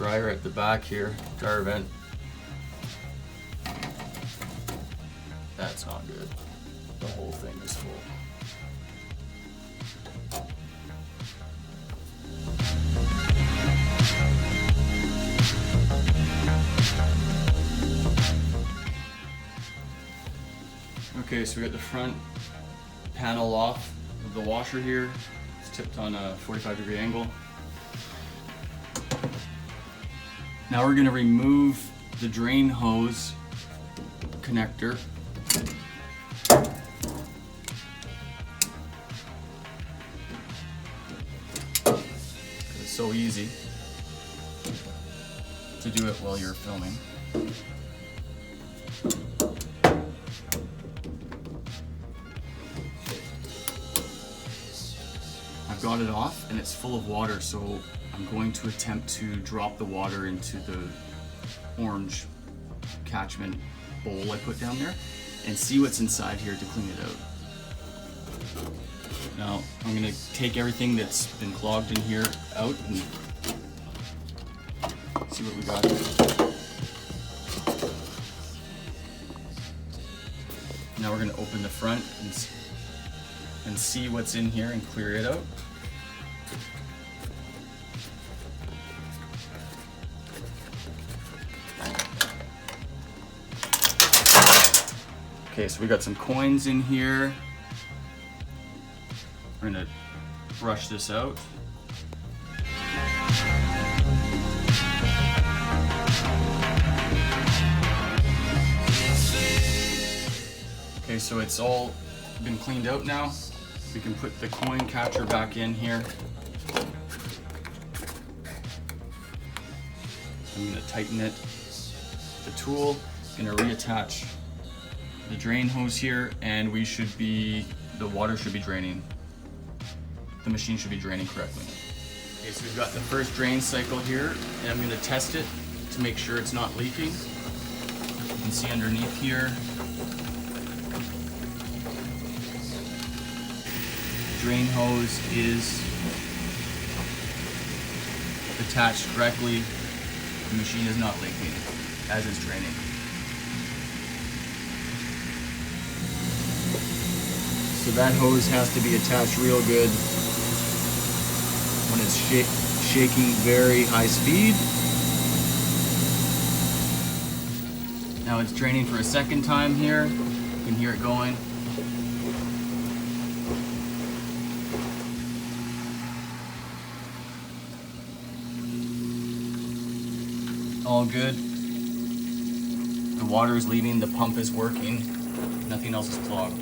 dryer at the back here, dryer vent. That's not good. The whole thing is full. Okay, so we got the front panel off of the washer here. It's tipped on a 45-degree angle. Now we're gonna remove the drain hose connector. It's so easy to do it while you're filming. I've got it off and it's full of water, so I'm going to attempt to drop the water into the orange catchment bowl I put down there and see what's inside here to clean it out. Now I'm going to take everything that's been clogged in here out and see what we got here. Now we're going to open the front and see what's in here and clear it out. Okay, so we got some coins in here. We're gonna brush this out. Okay, so it's all been cleaned out now. We can put the coin catcher back in here. I'm gonna tighten it. The tool, gonna reattach the drain hose here, and the water should be draining. The machine should be draining correctly. Okay, so we've got the first drain cycle here, and I'm going to test it to make sure it's not leaking. You can see underneath here, the drain hose is attached correctly. The machine is not leaking as it's draining. So that hose has to be attached real good when it's shaking very high speed. Now it's draining for a second time here. You can hear it going. All good. The water is leaving, the pump is working, nothing else is clogged.